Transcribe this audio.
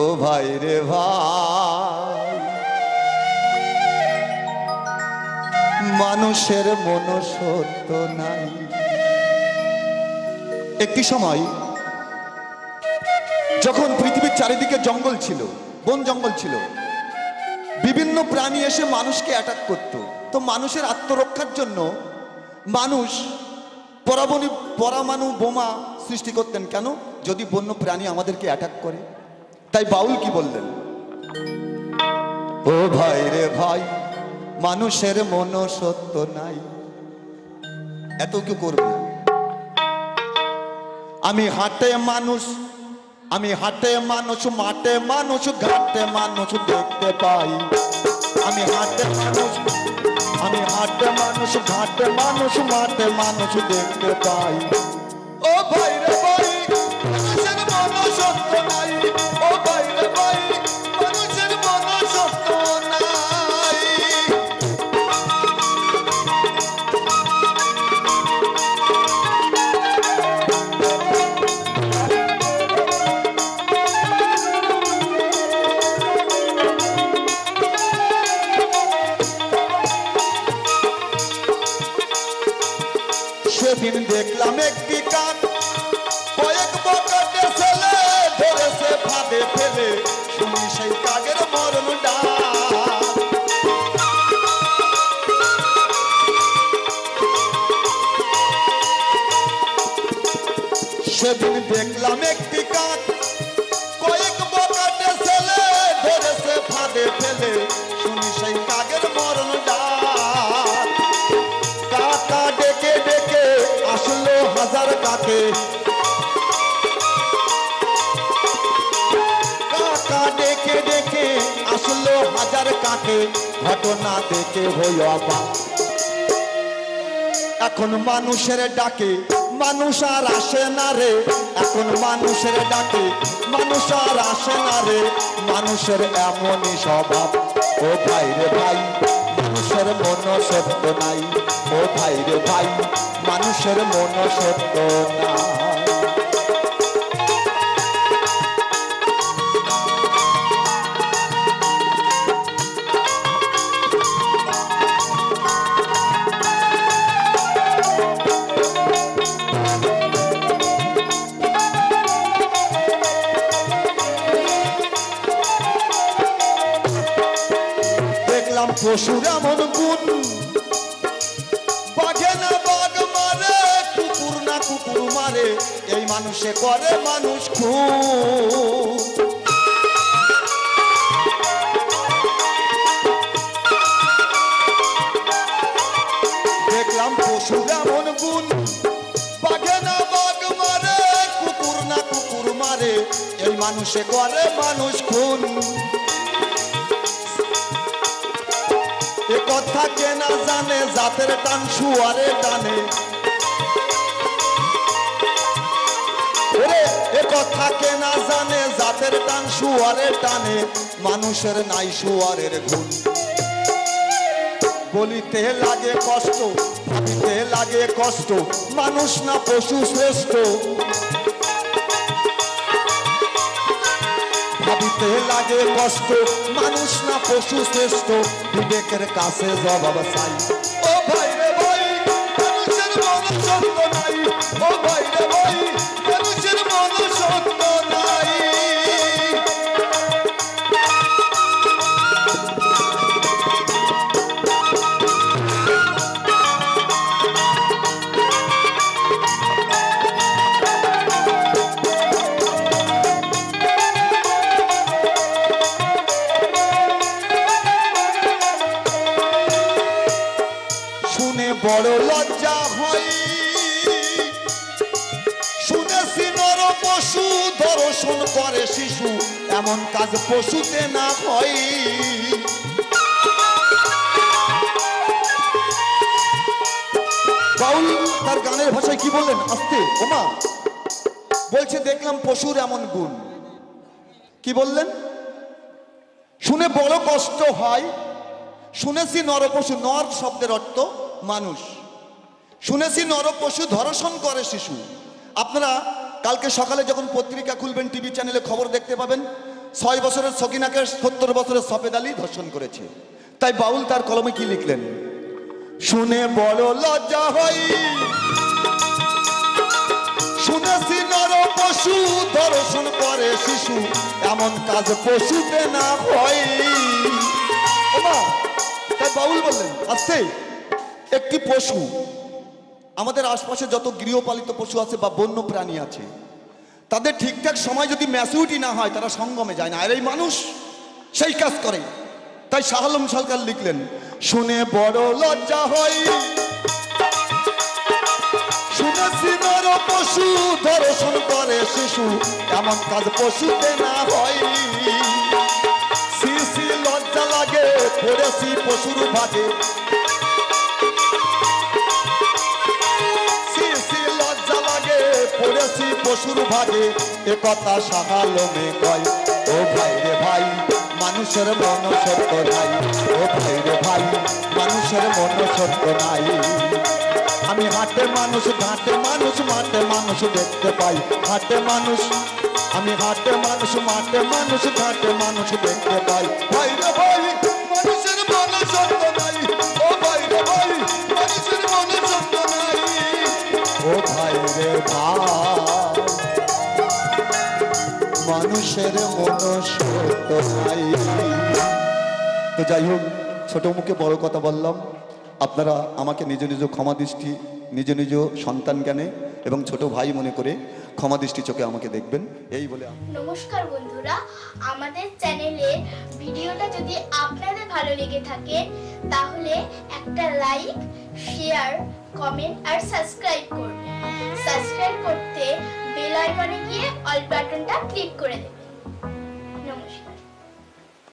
ও ভাই রে ভাই, মানুষের মন সত্য নাই। একটি সময় যখন পৃথিবীর চারিদিকে জঙ্গল ছিল, বন জঙ্গল ছিল, বিভিন্ন প্রাণী এসে মানুষকে অ্যাটাক করত। তো মানুষের আত্মরক্ষার জন্য মানুষ পরমাণু বোমা সৃষ্টি করতেন। কেন? যদি বন্য প্রাণী আমাদেরকে অ্যাটাক করে। তাই বাউল কি বললেন? ও ভাই রে ভাই, মানুষের মন সত্য নাই। এত কি করবে? আমি হাটে মানুষ, আমি হাটে মানুষ, মাঠে মানুষ, ঘাটে মানুষ দেখতে পাই। আমি হাটে মানুষ, আমি হাটে মানুষ, ঘাটে মানুষ, মাঠে মানুষ দেখতে পাই। ও ভাই রে ভাই, মানুষের মন সত্য নাই। ও ভাই রে ভাই, মানুষের মন সত্য নাই। সেদিন দেখলাম একটি কাক কয়েক বকাটে ছেলে ধরেছে ফাঁদে ফেলে, শুনি সেই কাকের মরণ ডাক। সেদিন দেখলাম একটি কাক কয়েক বকাটে ছেলে ধরেছে ফাঁদে ফেলে, শুনি সেই কাকের মরণ ডাক। কাকা ডেকে ডেকে আসলো হাজার কাকে, কাকা ডেকে ডেকে আসলো হাজার কাকে, ঘটনা দেখে হই অবাক। এখন মানুষের ডাকে মানুষ আর আসে না রে, এখন মানুষের ডাকে মানুষ আর আসে না রে, মানুষের এমনই স্বভাব। ও ভাই রে ভাই, মানুষের মন সত্য নাই। ও ভাই রে ভাই, মানুষের মন সত্য নাই। দেখলাম পশুর এমন গুণ, বাঘে না বাঘ মারে, কুকুর না কুকুর মারে, এই মানুষে করে মানুষ খুন। দেখলাম পশুর এমন গুণ, বাঘে না বাঘ মারে, কুকুর না কুকুর মারে, এই মানুষে করে মানুষ খুন। এ কথা কে না জানে, জাতের টান শুয়ারে টানে। এ কথা কে না জানে, জাতের টান শুয়ারে টানে, মানুষের নাই শুয়ারের গুণ। বলিতে লাগে কষ্ট, ভাবিতে লাগে কষ্ট, মানুষ না পশু শ্রেষ্ঠ। ভাবিতে লাগে কষ্ট, মানুষ না পশু শ্রেষ্ঠ, বিবেকের কাছে জবাব চাই। ও ভাই রে ভাই, মানুষের মন সত্য নাই। ও ভাই রে ভাই, মানুষের মন সত্য নাই। বড় লজ্জা হয়, শুনেছি নর পশু দর্শন করে শিশু, এমন কাজ পশুতে না হয়। বাউল তার গানের ভাষায় কি বললেন? আস্তে ওমা বলছে, দেখলাম পশুর এমন গুণ। কি বললেন? শুনে বড় কষ্ট হয়, শুনেছি নরপশু, নর শব্দের অর্থ মানুষ, শুনেছি নরপশু ধর্ষণ করে শিশু। আপনারা কালকে সকালে যখন পত্রিকা খুলবেন, টিভি চ্যানেলে খবর দেখতে পাবেন, 6 বছরের সকিনাকে 70 বছরের সফেদ আলী ধর্ষণ করেছে। তাই বাউল তার কলমে কি লিখলেন? শুনে বড় লজ্জা হয়, শুনেছি নর পশু ধর্ষণ করে শিশু, এমন কাজ পশুতে না হয়। তাই বাউল বললেন, আস্তে, একটি পশু, আমাদের আশপাশে যত গৃহপালিত পশু আছে বা বন্য প্রাণী আছে, তাদের ঠিকঠাক সময় যদি ম্যাচুরিটি না হয় তারা সঙ্গমে যায় না, আর এই মানুষ সেই কাজ করে। তাই শাহ আলম সরকার লিখলেন, শুনে বড় লজ্জা হয়, শুনেছি নর পশু ধর্ষণ করে শিশু, এমন কাজ পশুতে না হয়। সি লজ্জা লাগে, পড়েছি পশুর ভাগে, লজ্জা লাগে, পড়েছি পশুর ভাগে, এ কথা শাহ আলমে কয়। ও ভাই রে ভাই, মানুষের মন সত্য নাই, ও ভাই রে ভাই, মানুষের মন সত্য নাই। আমি হাটে মানুষ, ঘাটে মানুষ, মাঠে মানুষ দেখতে পাই, হাটে মানুষ, আমি হাটে মানুষ, মাঠে মানুষ, ঘাটে মানুষ দেখতে পাই। ভাই রে ভাই, মানুষের মন সত্য নাই, ও ভাই রে ভাই, মানুষের মন সত্য নাই। ও ভাই রে ভাই, মানুষের মন সত্য নাই। তো যাই হোক, ছোট মুখে বড় কথা বললাম। আপনারা আমাকে নিজ নিজ ক্ষমা দৃষ্টি, নিজ নিজ সন্তান জ্ঞানে এবং ছোট ভাই মনে করে ক্ষমা দৃষ্টি চোখে আমাকে দেখবেন, এই বলে। নমস্কার বন্ধুরা, আমাদের চ্যানেলে ভিডিওটা যদি আপনাদের ভালো লেগে থাকে তাহলে একটা লাইক, শেয়ার, কমেন্ট আর সাবস্ক্রাইব করবেন। সাবস্ক্রাইব করতে বেল আইকনে গিয়ে অল বাটনটা ক্লিক করে দেবেন।